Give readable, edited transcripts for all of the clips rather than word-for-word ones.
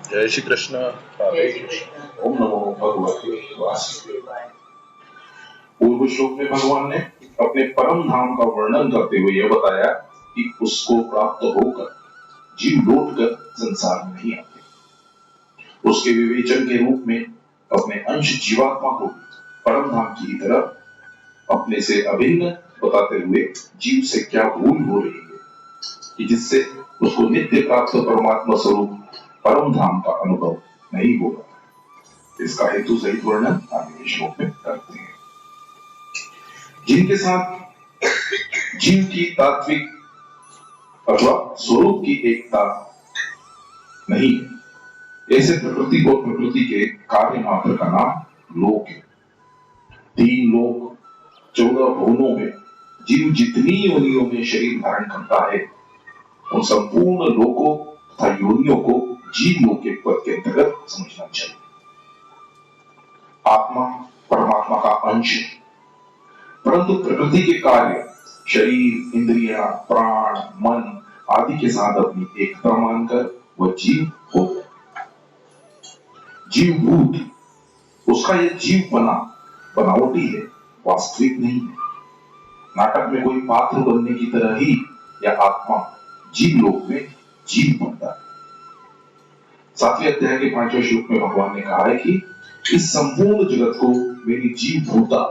जय श्री कृष्ण। जय श्री कृष्ण। ओम नमो भगवते वासुदेवाय। पूर्व श्लोक में भगवान ने अपने परम धाम का वर्णन करते हुए यह बताया कि उसको प्राप्त होकर जीव लौटकर संसार में नहीं आते। उसके विवेचन के रूप में अपने अंश जीवात्मा को परम धाम की तरफ अपने से अभिन्न बताते हुए जीव से क्या भूल हो रही है कि जिससे उसको नित्य प्राप्त परमात्मा स्वरूप परम धाम का अनुभव नहीं होगा। इसका हेतु सहित वर्णन आगे श्लोक में करते हैं। जिनके साथ जीव की तात्विक अथवा स्वरूप की एकता नहीं है, ऐसे प्रकृति को प्रकृति के कार्य मात्र का नाम लोक है। 3 लोक 14 भुवनों में जीव जितनी योनियों में शरीर धारण करता है, उन संपूर्ण लोकों तथा योनियों को जीव लोक के पद के अंतर्गत समझना चाहिए। आत्मा परमात्मा का अंश है, परंतु प्रकृति के कार्य शरीर, इंद्रियां, प्राण, मन आदि के साथ अपनी एकता मानकर वह जीव होता है। जीव भूत उसका यह जीव बनावटी है, वास्तविक नहीं है। नाटक में कोई पात्र बनने की तरह ही यह आत्मा जीव लोक में जीव बनता है। 7वें अध्याय के 5वें श्लोक में भगवान ने कहा है कि इस संपूर्ण जगत को मेरी जीव भूता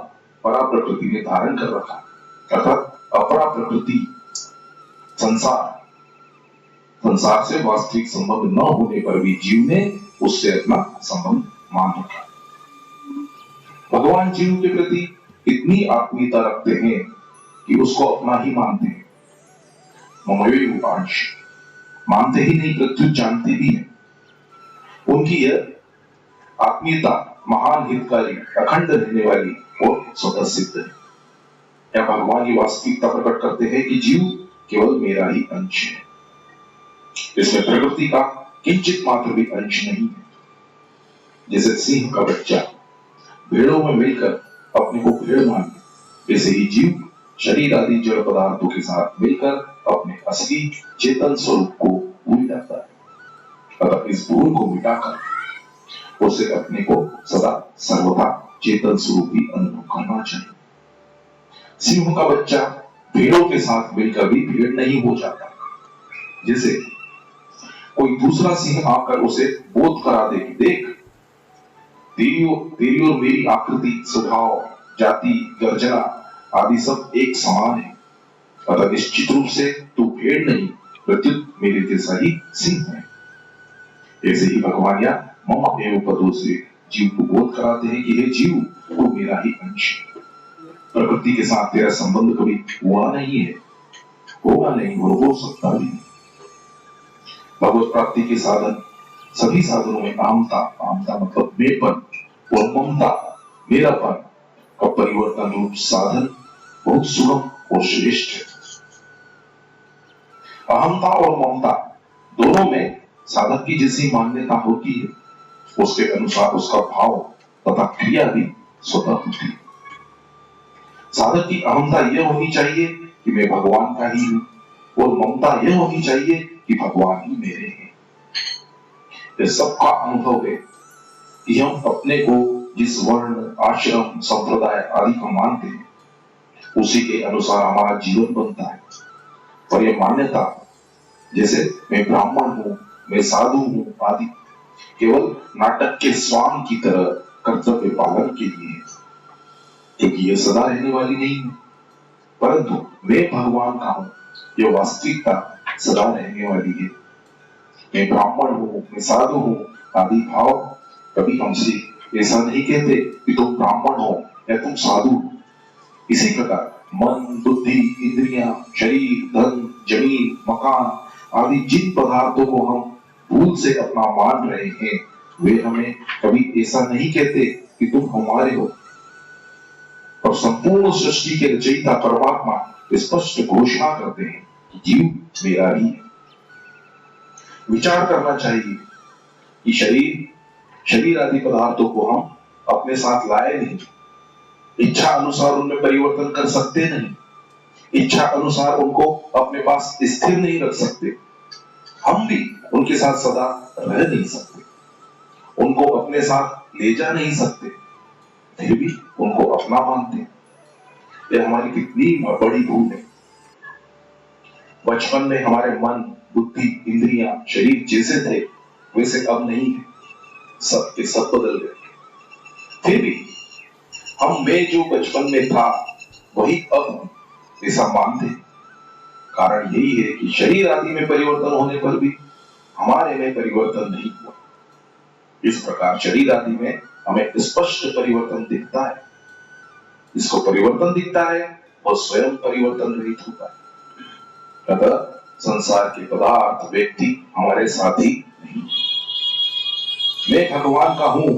परा प्रकृति ने धारण कर रखा, अर्थात अपरा प्रकृति संसार से वास्तविक संबंध न होने पर भी जीव ने उससे अपना संबंध मान रखा। भगवान जीव के प्रति इतनी आत्मीयता रखते हैं कि उसको अपना ही मानते हैं। ममैव अंश मानते ही नहीं प्रत्युत जानते भी हैं। उनकी यह आत्मीयता महान हितकारी, अखंड रहने वाली और स्वतः सिद्ध है। यह भगवान की वास्तविकता प्रकट करते हैं कि जीव केवल मेरा ही अंश है। इसमें प्रकृति का किंचित मात्र भी अंश नहीं है। जैसे सिंह का बच्चा भेड़ों में मिलकर अपने को भेड़ माने, वैसे ही जीव शरीर आदि जड़ पदार्थों के साथ मिलकर अपने असली चेतन स्वरूप को भूल जाता है। अतः इस भूल को मिटाकर उसे अपने को सदा सर्वदा चेतन स्वरूप ही अनुभव करना चाहिए। सिंह का बच्चा भेड़ों के साथ मिलकर भी भेड़ नहीं हो जाता। जैसे कोई दूसरा सिंह आकर उसे बोध करा दे कि देख, तेरी और मेरी आकृति, स्वभाव, जाति, गर्जना आदि सब एक समान है। अतः निश्चित रूप से तू भेड़ नहीं, प्रत्युत मेरे जैसा ही सिंह है। ऐसे ही भगवान या मम एव पदों से जीव को बोध कराते हैं कि हे जीव, तू मेरा ही अंश है। प्रकृति के साथ तेरा संबंध कभी हुआ नहीं है, होगा नहीं और हो सकता भी नहीं। भगवत प्राप्ति के साधन सभी साधनों में अहमता मतलब मेपन और ममता मेरापन का परिवर्तन रूप साधन बहुत सुगम और श्रेष्ठ है। अहमता और ममता दोनों में साधक की जैसी मान्यता होती है, उसके अनुसार उसका भाव तथा क्रिया भी स्वतः होती है। साधक की अहमता यह होनी चाहिए कि मैं भगवान का ही हूं, और ममता यह होनी चाहिए कि भगवान ही मेरे हैं। यह सबका अनुभव है कि हम अपने को जिस वर्ण, आश्रम, संप्रदाय आदि को मानते हैं, उसी के अनुसार हमारा जीवन बनता है। और यह मान्यता, जैसे मैं ब्राह्मण हूं, मैं साधु हूं आदि, केवल नाटक के स्वांग की तरह कर्तव्य पालन के लिए है, क्योंकि यह सदा रहने वाली नहीं है। परंतु मैं भगवान का हूं, यह वास्तविकता सदा रहने वाली है। मैं ब्राह्मण हूं, मैं साधु हूं आदि भाव कभी हमसे ऐसा नहीं कहते कि तुम ब्राह्मण हो या तुम साधु हो। इसी प्रकार मन, बुद्धि, इंद्रियां, शरीर, धन, जमीन, मकान आदि जिन पदार्थों को हम भूल से अपना मान रहे हैं, वे हमें कभी ऐसा नहीं कहते कि तुम हमारे हो। और संपूर्ण सृष्टि के रचयिता परमात्मा स्पष्ट घोषणा करते हैं कि जीव मेरा ही है। विचार करना चाहिए कि शरीर आदि पदार्थों को हम अपने साथ लाए नहीं, इच्छा अनुसार उनमें परिवर्तन कर सकते नहीं, इच्छा अनुसार उनको अपने पास स्थिर नहीं रख सकते। हम भी उनके साथ सदा रह नहीं सकते। उनको अपने साथ ले जा नहीं सकते, फिर भी उनको अपना मानते हैं। यह हमारी कितनी बड़ी भूल है। बचपन में हमारे मन, बुद्धि, इंद्रियां, शरीर जैसे थे वैसे अब नहीं है। सब के सब बदल गए। फिर भी हम में जो बचपन में था वही अब हम ऐसा मानते हैं। कारण यही है कि शरीर आदि में परिवर्तन होने पर भी हमारे में परिवर्तन नहीं हुआ। इस प्रकार शरीर आदि में हमें स्पष्ट परिवर्तन दिखता है। इसको परिवर्तन दिखता है और स्वयं परिवर्तन रहित होता है। अतः संसार के पदार्थ, व्यक्ति हमारे साथी नहीं। मैं भगवान का हूं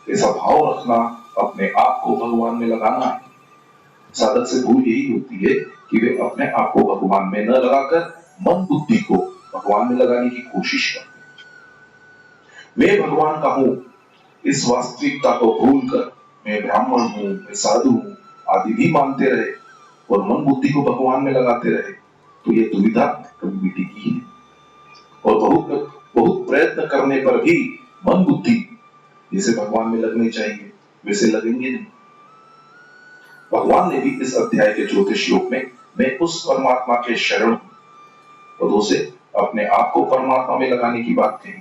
ऐसा भाव रखना, अपने आप को भगवान में लगाना है। साधक से भूल यही होती है कि वे अपने आप को भगवान में न लगाकर मन बुद्धि को भगवान में लगाने की कोशिश करते हैं। मैं भगवान का हूं इस वास्तविकता को भूलकर मैं ब्राह्मण हूं, मैं साधु हूं आदि भी मानते रहे और मन बुद्धि को भगवान में लगाते रहे तो ये दुविधा कभी मिटेगी नहीं। और बहुत बहुत प्रयत्न करने पर भी मन बुद्धि जैसे भगवान में लगने चाहिए वैसे लगेंगे नहीं। भगवान ने भी इस अध्याय के 4 श्लोक में मैं उस परमात्मा के शरण पदों से अपने आप को परमात्मा में लगाने की बात कही।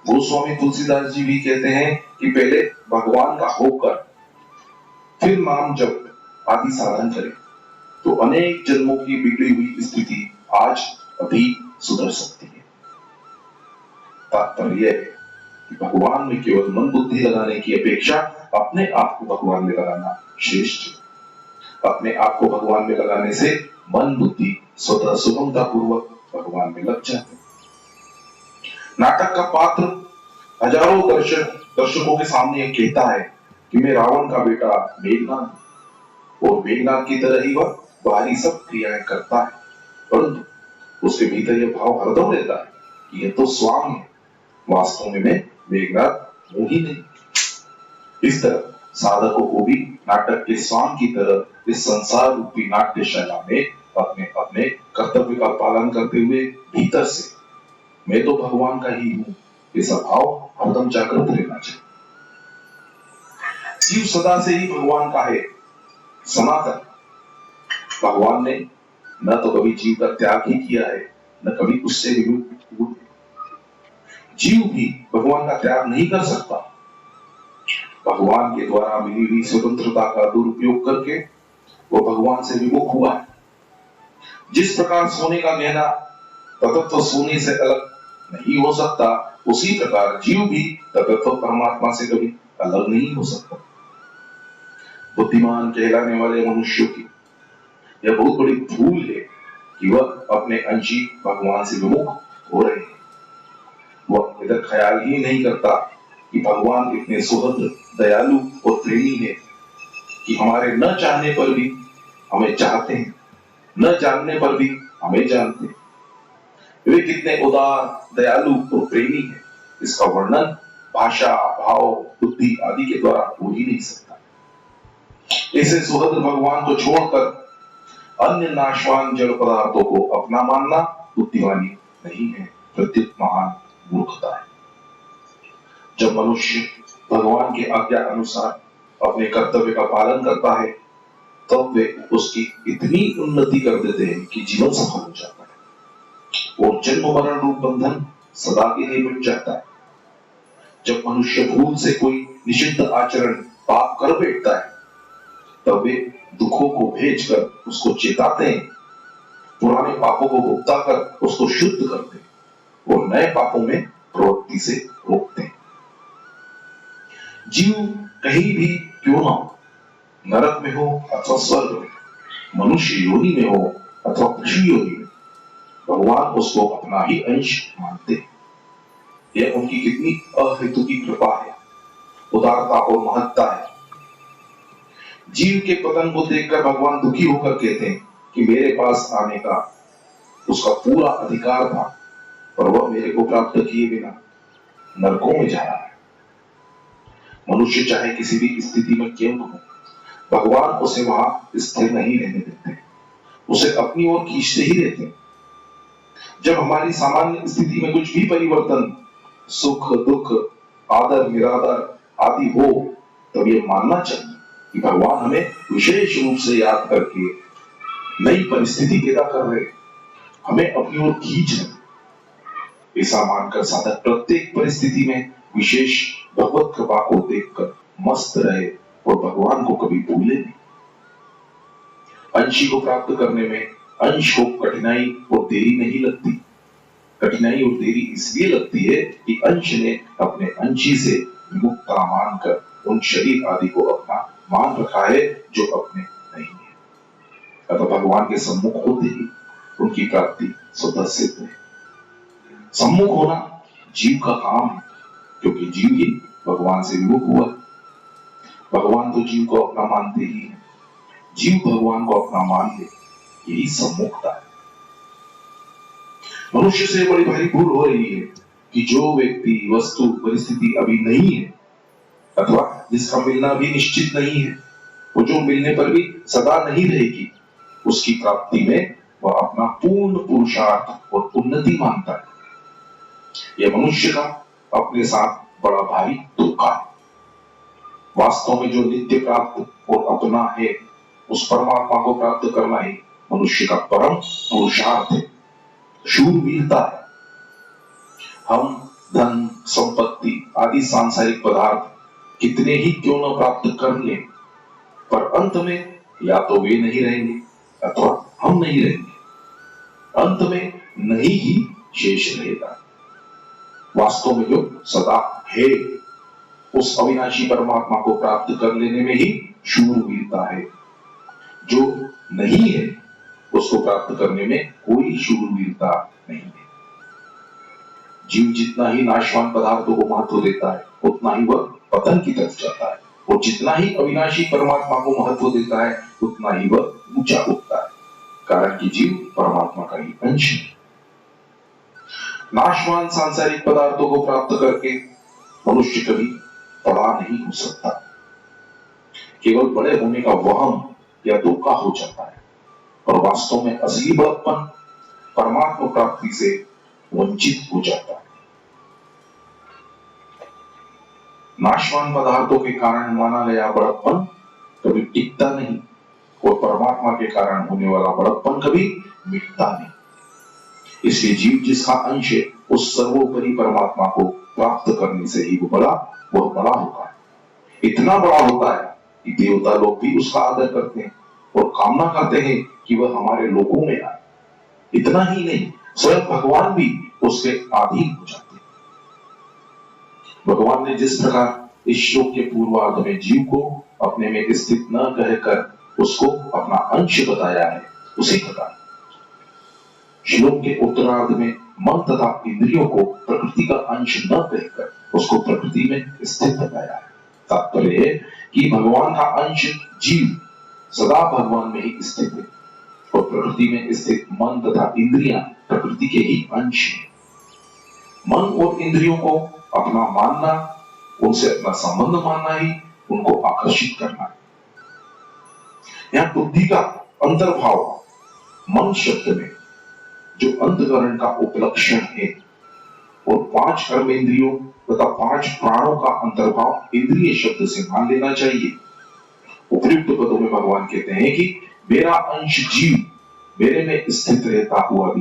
गोस्वामी तुलसीदास जी भी कहते हैं कि पहले भगवान का होकर फिर नाम जप आदि साधन करें तो अनेक जन्मों की बिगड़ी हुई स्थिति आज अभी सुधर सकती है। तात्पर्य है कि भगवान में केवल मन बुद्धि लगाने की अपेक्षा अपने आप को भगवान में लगाना श्रेष्ठ है। अपने आप को भगवान में लगाने से मन बुद्धि स्वतः सुगमता पूर्वक भगवान में लग जाते हैं। नाटक का पात्र हजारों दर्शकों के सामने कहता है कि मैं रावण का बेटा मेघनाद और मेघनाद की तरह ही वह बाहरी सब क्रियाएं करता है, परंतु उसके भीतर यह भाव हरदम रहता है कि यह तो स्वांग है, वास्तव में मैं मेघनाद हूं ही नहीं। इस तरह साधकों को भी नाटक के स्वांग की तरह इस संसार रूपी नाट्यशाला में अपने अपने कर्तव्य का पालन करते हुए भीतर से मैं तो भगवान का ही हूं ऐसा भाव हरदम जागृत रहना चाहिए। जीव सदा से ही भगवान का है, सनातन। भगवान ने न तो कभी जीव का त्याग ही किया है न कभी उससे विमुख हुए। जीव भी भगवान का त्याग नहीं कर सकता। भगवान के द्वारा मिली हुई स्वतंत्रता का दुरुपयोग करके वो भगवान से विमुख हुआ है। जिस प्रकार सोने का गहना तत्व सोने से अलग नहीं हो सकता, उसी प्रकार जीव भी तत्व परमात्मा से कभी अलग नहीं हो सकता। बुद्धिमान कहलाने वाले मनुष्यों की यह बहुत बड़ी भूल है कि वह अपने अंशी भगवान से विमुख हो रहे हैं। वह इधर ख्याल ही नहीं करता कि भगवान इतने सुहृद, दयालु और प्रेमी है कि हमारे न चाहने पर भी हमें चाहते हैं, न जानने पर भी हमें जानते हैं। वे कितने उदार, दयालु और प्रेमी हैं, इसका वर्णन भाषा, भाव, बुद्धि आदि के द्वारा हो ही नहीं सकता। ऐसे सुहृद भगवान को छोड़कर अन्य नाशवान जड़ पदार्थों को अपना मानना बुद्धिमानी नहीं है, प्रत्युत महान मूर्खता है। जब मनुष्य भगवान के आज्ञा अनुसार अपने कर्तव्य का पालन करता है तब वे उसकी इतनी उन्नति कर देते हैं कि जीवन सफल हो जाता है और जन्म मरण रूप बंधन सदा के लिए मिट जाता है। जब मनुष्य भूल से कोई निषिद्ध आचरण पाप कर बैठता है तब वे दुखों को भेजकर उसको चेताते हैं, पुराने पापों को भुगता कर उसको शुद्ध करते हैं और नए पापों में प्रवृत्ति से रोकते हैं। जीव कहीं भी क्यों ना हो, नरक में हो अथवा स्वर्ग में, मनुष्य योनि में हो अथवा पशु योनि में, भगवान उसको अपना ही अंश मानते हैं। यह उनकी कितनी अहेतु की कृपा है, उदारता और महत्ता है। जीव के पतन को देखकर भगवान दुखी होकर कहते हैं कि मेरे पास आने का उसका पूरा अधिकार था पर वह मेरे को प्राप्त किए बिना नरकों में जा रहा है। मनुष्य चाहे किसी भी स्थिति में क्यों न हो, भगवान उसे वहां स्थिर नहीं रहने देते, उसे अपनी ओर खींचते ही रहते हैं। जब हमारी सामान्य स्थिति में कुछ भी परिवर्तन, सुख दुख आदर निरादर आदि हो, तब ये मानना चाहिए कि भगवान हमें विशेष रूप से याद करके नई परिस्थिति पैदा कर रहे, हमें अपनी ओर खींच रहे। ऐसा मानकर साधक प्रत्येक परिस्थिति में विशेष भगवत कृपा को देखकर मस्त रहे और भगवान को कभी भूले नहीं। अंशी को प्राप्त करने में अंश को कठिनाई और देरी नहीं लगती। कठिनाई और देरी इसलिए लगती है कि अंश ने अपने अंशी से विमुक्ता मानकर उन शरीर आदि को अपना मान रखा है जो अपने नहीं है। अतः भगवान के सम्मुख होते ही उनकी प्राप्ति स्वतः सिद्ध है। सम्मुख होना जीव का काम है, क्योंकि जीव ही भगवान से विमुख हुआ। भगवान तो जीव को अपना मानते ही है, जीव भगवान को अपना मान ले, यही सम्मुखता है। मनुष्य से बड़ी भारी भूल हो रही है कि जो व्यक्ति वस्तु परिस्थिति अभी नहीं है अथवा जिसका मिलना भी निश्चित नहीं है, वो जो मिलने पर भी सदा नहीं रहेगी, उसकी प्राप्ति में वह अपना पूर्ण पुरुषार्थ और उन्नति मानता है। यह मनुष्य का अपने साथ बड़ा भारी धोखा है। वास्तव में जो नित्य प्राप्त और अपना है, उस परमात्मा को प्राप्त करना ही मनुष्य का परम पुरुषार्थ है, शूरवीरता है। हम धन संपत्ति आदि सांसारिक पदार्थ कितने ही क्यों न प्राप्त कर ले, पर अंत में या तो वे नहीं रहेंगे अथवा हम नहीं रहेंगे। अंत में नहीं ही शेष रहेगा। वास्तव में जो सदा है, उस अविनाशी परमात्मा को प्राप्त कर लेने में ही शूरवीरता है। जो नहीं है, उसको प्राप्त करने में कोई शूरवीरता नहीं है। जीव जितना ही नाशवान पदार्थों को महत्व देता है, उतना ही वह पतन की तरफ जाता है, और जितना ही अविनाशी परमात्मा को महत्व देता है, उतना ही वह ऊंचा उठता है, कारण कि जीव परमात्मा का ही अंश है। नाशवान सांसारिक पदार्थों को प्राप्त करके मनुष्य कभी बड़ा नहीं हो सकता। केवल बड़े होने का वहम या धोखा हो जाता है, और वास्तव में असली बड़प्पन परमात्मा प्राप्ति से वंचित हो जाता है। नाशवान पदार्थों के कारण माना गया बड़प्पन कभी टिकता नहीं, और परमात्मा के कारण होने वाला बड़प्पन कभी मिटता नहीं। इसलिए जीव जिसका अंश है, उस सर्वोपरि परमात्मा को प्राप्त करने से ही वह बड़ा होता है। इतना बड़ा होता है कि देवता लोग भी उसका आदर करते हैं और कामना करते हैं कि वह हमारे लोकों में आए। इतना ही नहीं, स्वयं भगवान भी उसके अधीन हो जाते हैं। भगवान ने जिस प्रकार इस श्लोक के पूर्वार्ध में जीव को अपने में स्थित न कहकर उसको अपना अंश बताया है, उसी प्रकार श्लोक के उत्तरार्ध में मन तथा इंद्रियों को प्रकृति का अंश न कहकर उसको प्रकृति में स्थित बताया है। तात्पर्य है कि भगवान का अंश जीव सदा भगवान में ही स्थित है, और प्रकृति में स्थित मन तथा इंद्रियां प्रकृति के ही अंश हैं। मन और इंद्रियों को अपना मानना, उनसे अपना संबंध मानना ही उनको आकर्षित करना है। यहाँ बुद्धि का अंतर्भाव मन शब्द में जो अंतकरण का उपलक्षण है, और 5 कर्मेंद्रियों तथा 5 प्राणों का अंतर्भाव इंद्रिय शब्द से मान लेना चाहिए। उपयुक्त पदों में भगवान कहते हैं कि मेरा अंश जीव मेरे में स्थित रहता हुआ भी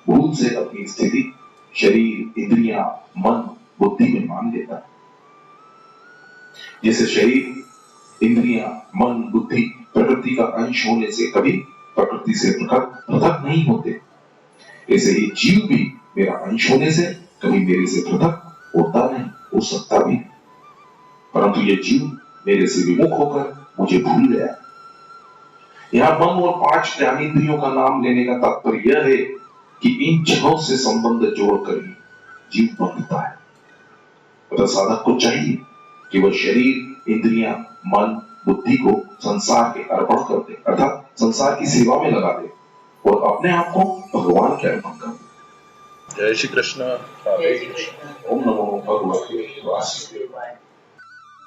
भूल से अपनी स्थिति शरीर इंद्रियां मन बुद्धि में मान लेता है। जैसे शरीर इंद्रियां मन बुद्धि प्रकृति का अंश होने से कभी प्रकृति से पृथक नहीं होते, ऐसे ही जीव भी मेरा अंश होने से कभी मेरे से पृथक होता नहीं, हो सकता भी, परंतु ये जीव मेरे से विमुख होकर मुझे भूल गया। यहाँ मन और 5 ज्ञानेंद्रियों का नाम लेने का तात्पर्य यह है कि इन 6 से संबंध जोड़कर ही जीव बंधता है। अतः साधक को चाहिए कि वह शरीर इंद्रियां मन बुद्धि को संसार के अर्पण कर दे, अर्थात संसार की सेवा में लगा दे, और अपने आप को भगवान के अर्पण कर दे। जय श्री कृष्ण। ओम नमो भगवते वासुदेवाय।